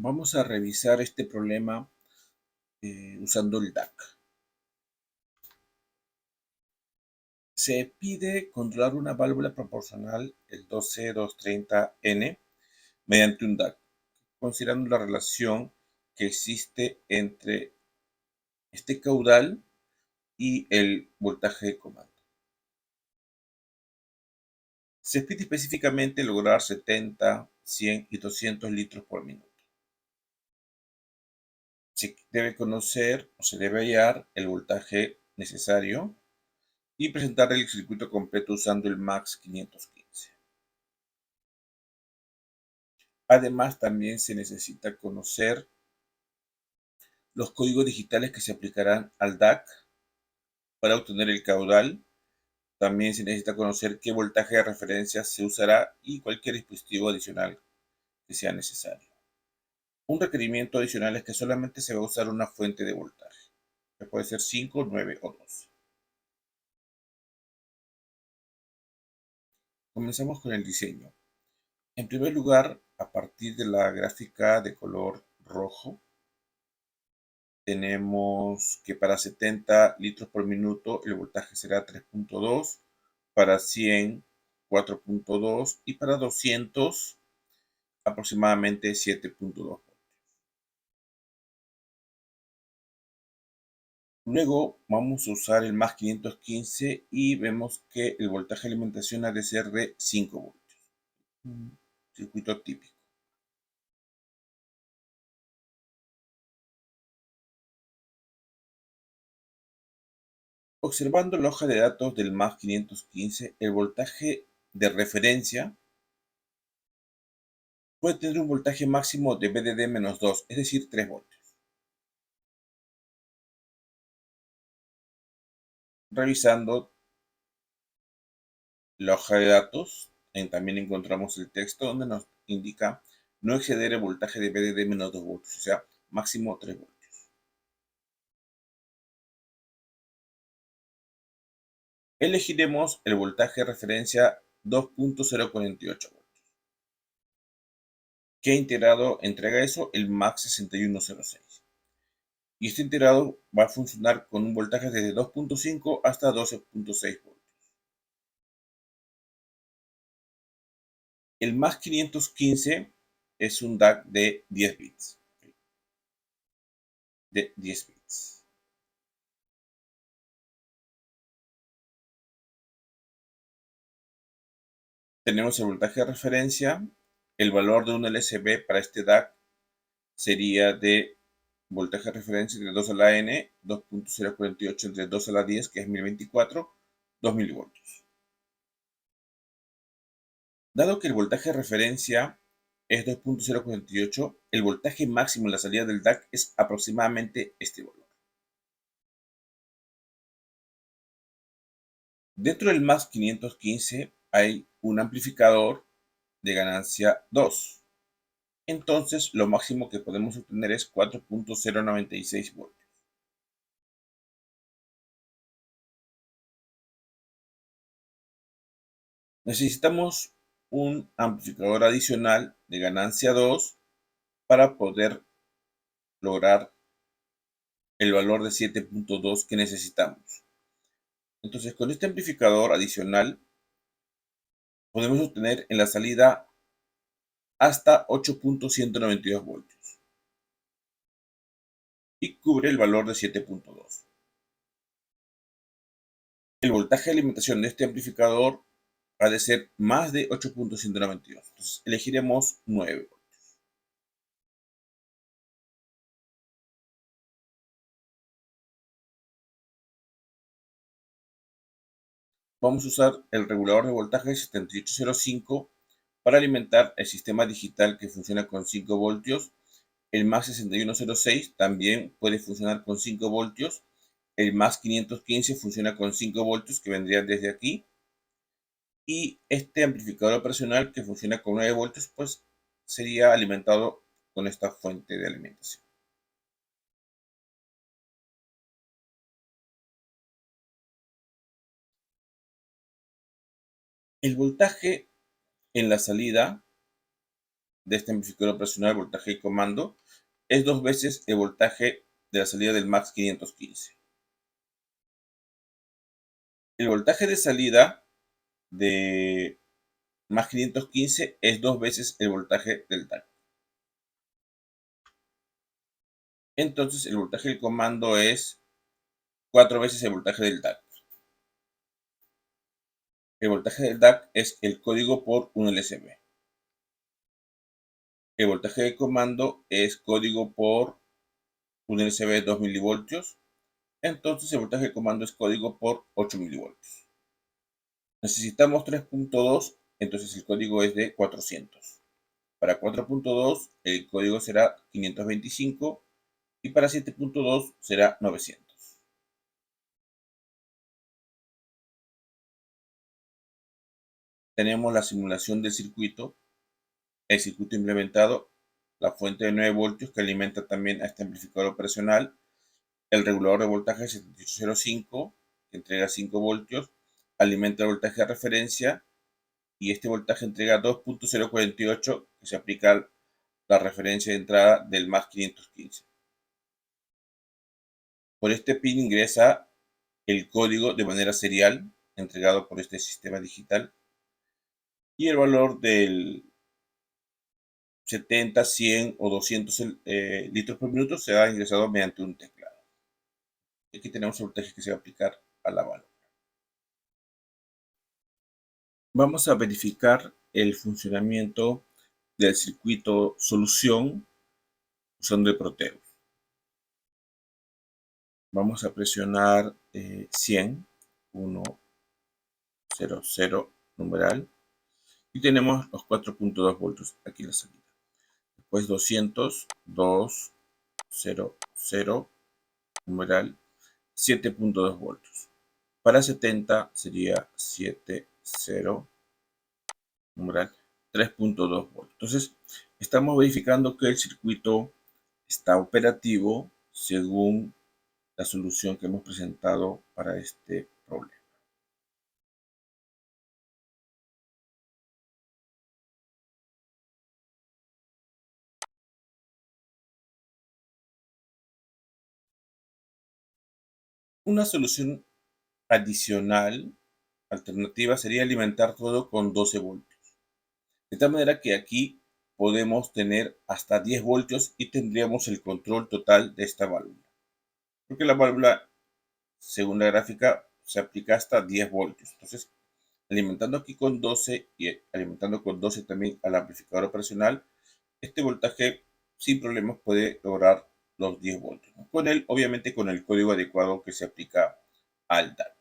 Vamos a revisar este problema usando el DAC. Se pide controlar una válvula proporcional, el 2C230N, mediante un DAC, considerando la relación que existe entre este caudal y el voltaje de comando. Se pide específicamente lograr 70, 100 y 200 litros por minuto. Se debe conocer o se debe hallar el voltaje necesario y presentar el circuito completo usando el MAX 515. Además, también se necesita conocer los códigos digitales que se aplicarán al DAC para obtener el caudal. También se necesita conocer qué voltaje de referencia se usará y cualquier dispositivo adicional que sea necesario. Un requerimiento adicional es que solamente se va a usar una fuente de voltaje, que puede ser 5, 9 o 12. Comenzamos con el diseño. En primer lugar, a partir de la gráfica de color rojo, tenemos que para 70 litros por minuto el voltaje será 3.2, para 100 4.2 y para 200 aproximadamente 7.2. Luego vamos a usar el más 515 y vemos que el voltaje de alimentación ha de ser de 5 voltios. Un circuito típico. Observando la hoja de datos del más 515, el voltaje de referencia puede tener un voltaje máximo de VDD-2, es decir, 3 voltios. Revisando la hoja de datos, también encontramos el texto donde nos indica no exceder el voltaje de VDD-2 voltios, o sea, máximo 3 voltios. Elegiremos el voltaje de referencia 2.048 voltios. ¿Qué integrado entrega eso? El MAX 6106. Y este integrado va a funcionar con un voltaje desde 2.5 hasta 12.6 voltios. El más 515 es un DAC de 10 bits. De 10 bits. Tenemos el voltaje de referencia. El valor de un LSB para este DAC sería de voltaje de referencia de 2 a la n, 2.048 entre 2 a la 10, que es 1024, 2 milivoltios. Dado que el voltaje de referencia es 2.048, el voltaje máximo en la salida del DAC es aproximadamente este valor. Dentro del más 515 hay un amplificador de ganancia 2. Entonces, lo máximo que podemos obtener es 4.096 voltios. Necesitamos un amplificador adicional de ganancia 2 para poder lograr el valor de 7.2 que necesitamos. Entonces, con este amplificador adicional podemos obtener en la salida hasta 8.192 voltios y cubre el valor de 7.2. El voltaje de alimentación de este amplificador ha de ser más de 8.192. Entonces elegiremos 9. Vamos a usar el regulador de voltaje 7805 para alimentar el sistema digital que funciona con 5 voltios. El MAX 6106 también puede funcionar con 5 voltios. El MAX 515 funciona con 5 voltios que vendrían desde aquí. Y este amplificador operacional que funciona con 9 voltios, pues sería alimentado con esta fuente de alimentación. El voltaje en la salida de este amplificador operacional, voltaje de comando, es 2 veces el voltaje de la salida del MAX 515. El voltaje de salida de MAX 515 es 2 veces el voltaje del DAC. Entonces el voltaje del comando es 4 veces el voltaje del DAC. El voltaje del DAC es el código por un LSB. El voltaje de comando es código por un LSB de 2 milivoltios. Entonces el voltaje de comando es código por 8 milivoltios. Necesitamos 3.2, entonces el código es de 400. Para 4.2 el código será 525 y para 7.2 será 900. Tenemos la simulación del circuito, el circuito implementado, la fuente de 9 voltios que alimenta también a este amplificador operacional, el regulador de voltaje 7805 que entrega 5 voltios, alimenta el voltaje de referencia y este voltaje entrega 2.048 que se aplica la referencia de entrada del MAX 515. Por este pin ingresa el código de manera serial entregado por este sistema digital y el valor del 70, 100 o 200 litros por minuto será ingresado mediante un teclado. Aquí tenemos el voltaje que se va a aplicar a la válvula. Vamos a verificar el funcionamiento del circuito solución usando el Proteus. Vamos a presionar 100, 1, 0, 0, numeral, y tenemos los 4.2 voltios aquí en la salida. Después 200, 2, 0, 0, numeral, 7.2 voltios. Para 70 sería 7, 0, numeral, 3.2 voltios. Entonces, estamos verificando que el circuito está operativo según la solución que hemos presentado para este problema. Una solución adicional, alternativa, sería alimentar todo con 12 voltios. De tal manera que aquí podemos tener hasta 10 voltios y tendríamos el control total de esta válvula. Porque la válvula, según la gráfica, se aplica hasta 10 voltios. Entonces, alimentando aquí con 12 y alimentando con 12 también al amplificador operacional, este voltaje sin problemas puede lograr los 10 voltios. Con él, obviamente, con el código adecuado que se aplica al DAC.